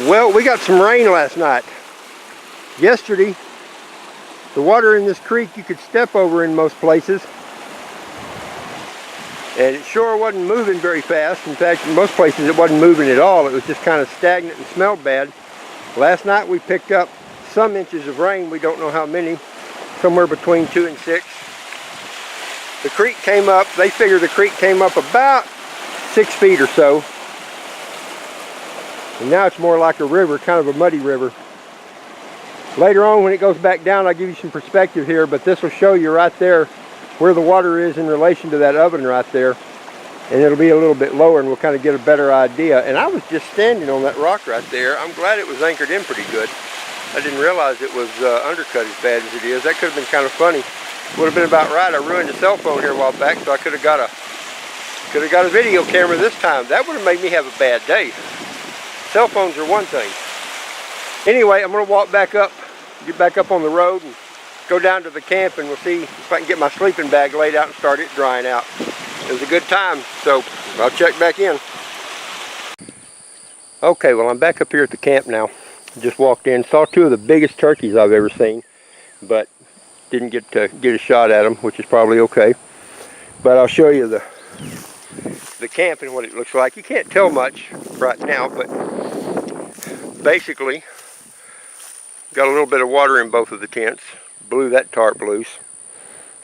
Well, we got some rain last night. Yesterday, the water in this creek you could step over in most places. And it sure wasn't moving very fast. In fact, in most places it wasn't moving at all. It was just kind of stagnant and smelled bad. Last night we picked up some inches of rain. We don't know how many. Somewhere between 2 and 6. The creek came up. They figure the creek came up about 6 feet or so. And now it's more like a river, kind of a muddy river. Later on when it goes back down, I'll give you some perspective here, but this will show you right there where the water is in relation to that oven right there. And it'll be a little bit lower and we'll kind of get a better idea. And I was just standing on that rock right there. I'm glad it was anchored in pretty good. I didn't realize it was undercut as bad as it is. That could have been kind of funny. Would have been about right. I ruined a cell phone here a while back, so I could have got a video camera this time. That would have made me have a bad day. Cell phones are one thing. Anyway, I'm going to walk back up, get back up on the road and go down to the camp, and we'll see if I can get my sleeping bag laid out and start it drying out. It was a good time, so I'll check back in. Okay, well I'm back up here at the camp now. Just walked in, saw 2 of the biggest turkeys I've ever seen, but didn't get to get a shot at them, which is probably okay. But I'll show you the camp and what it looks like. You can't tell much right now, but basically got a little bit of water in both of the tents. Blew that tarp loose.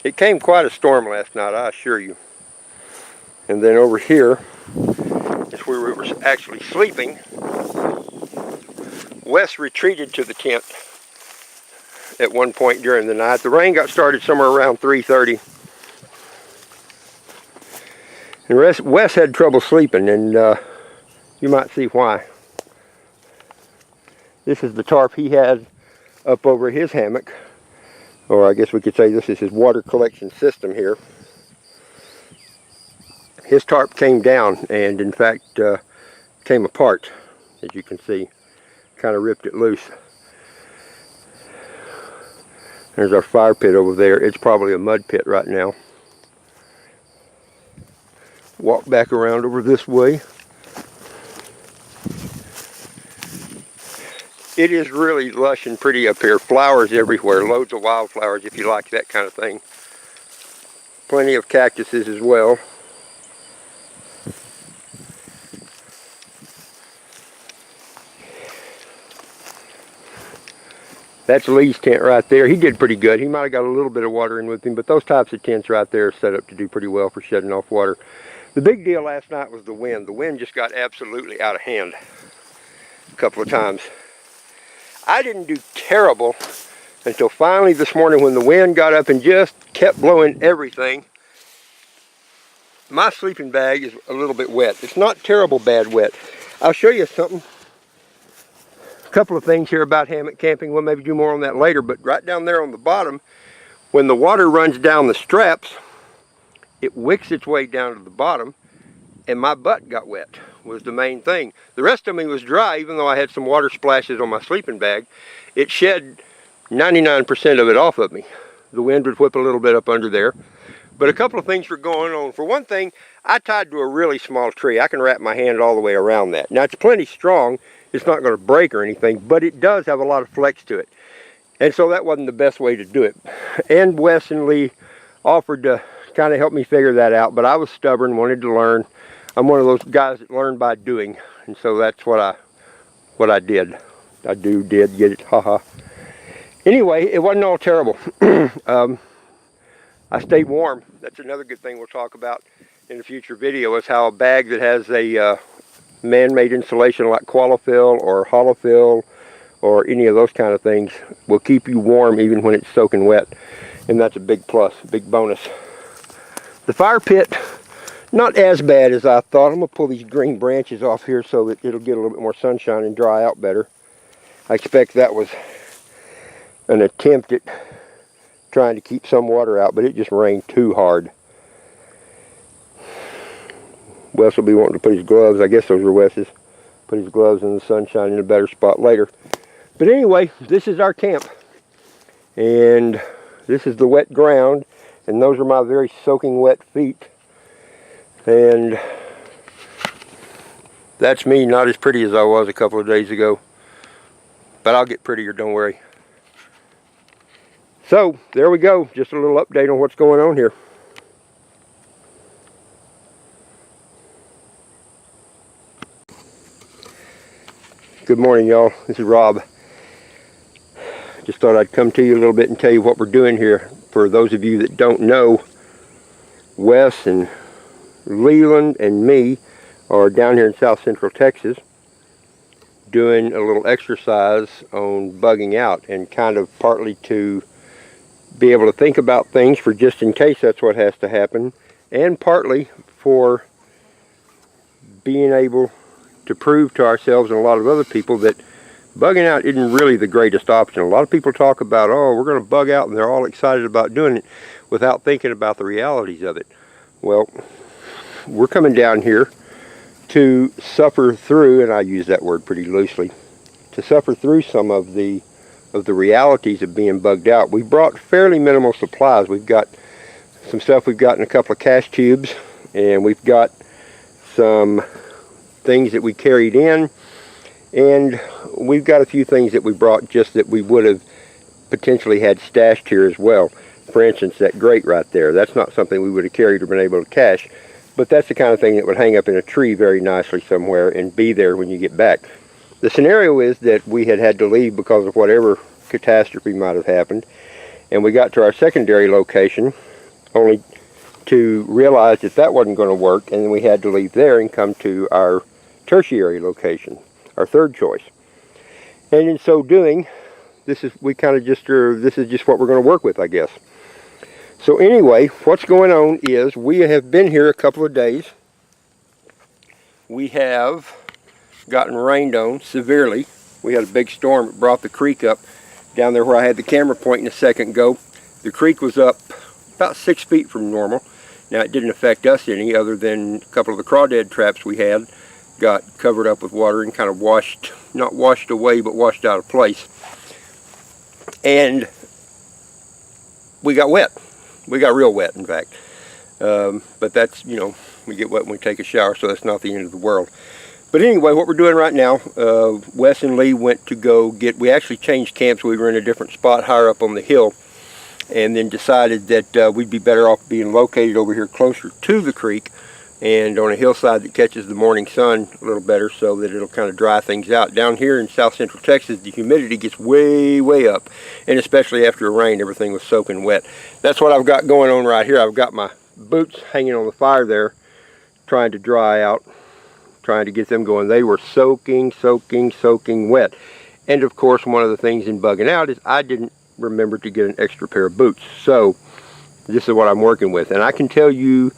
It came quite a storm last night, I assure you. And then over here is where we were actually sleeping. Wes retreated to the tent at one point during the night. The rain got started somewhere around 3:30. And Wes had trouble sleeping, and you might see why. This is the tarp he had up over his hammock. Or I guess we could say this is his water collection system here. His tarp came down and in fact came apart, as you can see. Kind of ripped it loose. There's our fire pit over there. It's probably a mud pit right now. Walk back around over this way. It is really lush and pretty up here. Flowers everywhere. Loads of wildflowers if you like that kind of thing. Plenty of cactuses as well. That's Lee's tent right there. He did pretty good. He might have got a little bit of water in with him, but those types of tents right there are set up to do pretty well for shedding off water. The big deal last night was the wind. The wind just got absolutely out of hand a couple of times. I didn't do terrible until finally this morning when the wind got up and just kept blowing everything. My sleeping bag is a little bit wet. It's not terrible bad wet. I'll show you something. A couple of things here about hammock camping. We'll maybe do more on that later, but right down there on the bottom, when the water runs down the straps, it wicks its way down to the bottom, and my butt got wet was the main thing. The rest of me was dry, even though I had some water splashes on my sleeping bag. It shed 99% of it off of me. The wind would whip a little bit up under there. But a couple of things were going on. For one thing, I tied to a really small tree. I can wrap my hand all the way around that. Now, it's plenty strong. It's not going to break or anything, but it does have a lot of flex to it. And so that wasn't the best way to do it. And Wes and Lee offered to kind of help me figure that out, but I was stubborn, wanted to learn. I'm one of those guys that learn by doing, and so that's what I did. Did get it, haha. Anyway, it wasn't all terrible. I stayed warm. That's another good thing we'll talk about in a future video, is how a bag that has a man-made insulation like Qualifill or Holofill or any of those kind of things will keep you warm even when it's soaking wet, and that's a big plus, big bonus. The fire pit, not as bad as I thought. I'm going to pull these green branches off here so that it'll get a little bit more sunshine and dry out better. I expect that was an attempt at trying to keep some water out, but it just rained too hard. Wes will be wanting to put his gloves, I guess those are Wes's, put his gloves in the sunshine in a better spot later. But anyway, this is our camp. And this is the wet ground, and those are my very soaking wet feet. And That's me, not as pretty as I was a couple of days ago. But I'll get prettier, don't worry. So, there we go. Just a little update on what's going on here. Good morning, y'all. This is Rob. Just thought I'd come to you a little bit and tell you what we're doing here. For those of you that don't know, Wes and Leland and me are down here in South Central Texas doing a little exercise on bugging out, and kind of partly to be able to think about things for just in case that's what has to happen, and partly for being able to prove to ourselves and a lot of other people that bugging out isn't really the greatest option. A lot of people talk about, oh, we're going to bug out, and they're all excited about doing it without thinking about the realities of it. Well, we're coming down here to suffer through, and I use that word pretty loosely, to suffer through some of the realities of being bugged out. We brought fairly minimal supplies. We've got some stuff, we've got in a couple of cash tubes, and we've got some things that we carried in, and we've got a few things that we brought just that we would have potentially had stashed here as well. For instance, that grate right there, that's not something we would have carried or been able to cache, but that's the kind of thing that would hang up in a tree very nicely somewhere and be there when you get back. The scenario is that we had to leave because of whatever catastrophe might have happened, and we got to our secondary location only to realize that that wasn't going to work, and then we had to leave there and come to our tertiary location, our third choice. And in so doing, this is just what we're going to work with, I guess. So anyway, what's going on is we have been here a couple of days. We have gotten rained on severely. We had a big storm that brought the creek up down there where I had the camera pointing a second ago. The creek was up about 6 feet from normal. Now, it didn't affect us any other than a couple of the crawdad traps we had got covered up with water and kind of not washed away, but washed out of place. And we got wet. We got real wet, in fact. But that's, we get wet when we take a shower, so that's not the end of the world. But anyway, what we're doing right now, Wes and Lee went to we actually changed camps. We were in a different spot higher up on the hill, and then decided that we'd be better off being located over here closer to the creek and on a hillside that catches the morning sun a little better, so that it'll kind of dry things out. Down here in South Central Texas, the humidity gets way, way up, and especially after a rain, everything was soaking wet. That's what I've got going on right here. I've got my boots hanging on the fire there, trying to dry out, trying to get them going. They were soaking wet. And of course, one of the things in bugging out is I didn't remember to get an extra pair of boots. So this is what I'm working with, and I can tell you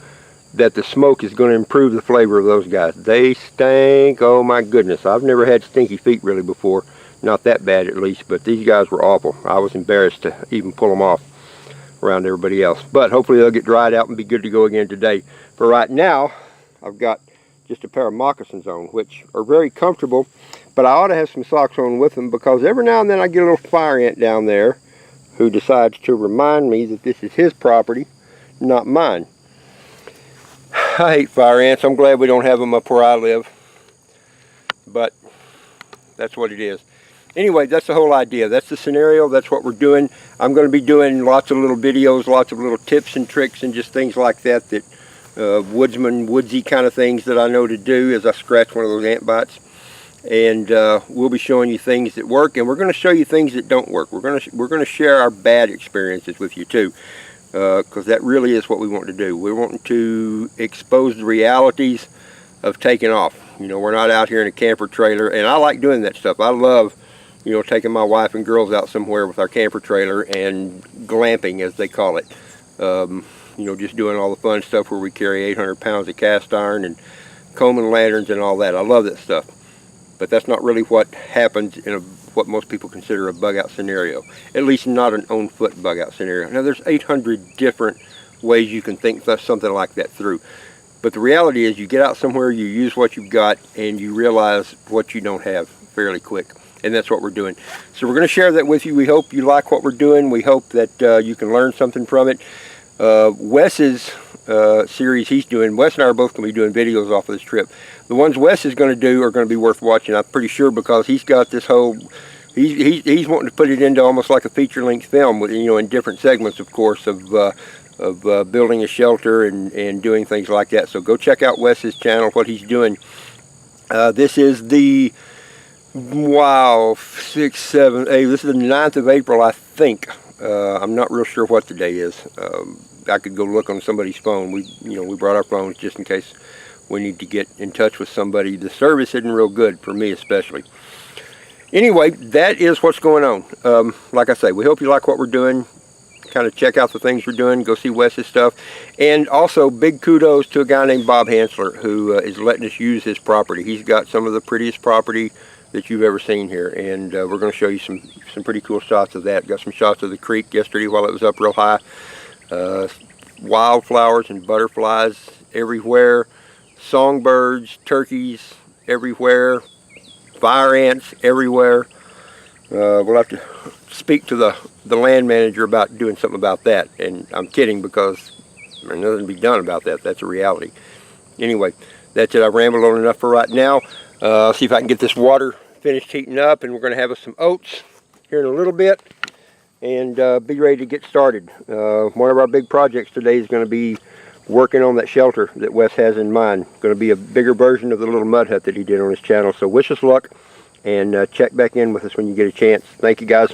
that the smoke is going to improve the flavor of those guys. They stink, oh my goodness. I've never had stinky feet really before, not that bad at least, but these guys were awful. I was embarrassed to even pull them off around everybody else, but hopefully they'll get dried out and be good to go again today. For right now, I've got just a pair of moccasins on, which are very comfortable, but I ought to have some socks on with them, because every now and then I get a little fire ant down there who decides to remind me that this is his property, not mine. I hate fire ants. I'm glad we don't have them up where I live, but that's what it is. Anyway, that's the whole idea. That's the scenario. That's what we're doing. I'm going to be doing lots of little videos, lots of little tips and tricks and just things like that, woodsy kind of things that I know to do as I scratch one of those ant bites. And we'll be showing you things that work, and we're going to show you things that don't work. We're going to share our bad experiences with you too. Because that really is what we want to do. We're wanting to expose the realities of taking off. We're not out here in a camper trailer, and I like doing that stuff. I love, taking my wife and girls out somewhere with our camper trailer and glamping, as they call it. Just doing all the fun stuff where we carry 800 pounds of cast iron and combing lanterns and all that. I love that stuff. But that's not really what happens in what most people consider a bug out scenario. At least not an on foot bug out scenario. Now, there's 800 different ways you can think something like that through. But the reality is, you get out somewhere, you use what you've got, and you realize what you don't have fairly quick. And that's what we're doing. So we're going to share that with you. We hope you like what we're doing. We hope that you can learn something from it. Wes's series he's doing. Wes and I are both going to be doing videos off of this trip. The ones Wes is going to do are going to be worth watching, I'm pretty sure, because he's got this whole, he's wanting to put it into almost like a feature-length film, with, you know, in different segments, of course, of building a shelter and doing things like that. So go check out Wes's channel, what he's doing. This is the, wow, 6, 7, 8, this is the 9th of April, I think. I'm not real sure what the day is. I could go look on somebody's phone. We brought our phones just in case we need to get in touch with somebody. The service isn't real good, for me especially. Anyway, that is what's going on. Like I say, we hope you like what we're doing. Kind of check out the things we're doing. Go see Wes's stuff. And also, big kudos to a guy named Bob Hansler, who is letting us use his property. He's got some of the prettiest property that you've ever seen here, and we're going to show you some pretty cool shots of that. Got some shots of the creek yesterday while it was up real high. Wildflowers and butterflies everywhere, songbirds, turkeys everywhere, fire ants everywhere. We'll have to speak to the land manager about doing something about that, and I'm kidding, because there's nothing to be done about that. That's a reality. Anyway, that's it. I rambled on enough for right now. I'll see if I can get this water finished heating up, and we're going to have us some oats here in a little bit, and be ready to get started. One of our big projects today is going to be working on that shelter that Wes has in mind. Going to be a bigger version of the little mud hut that he did on his channel. So wish us luck, and check back in with us when you get a chance. Thank you, guys.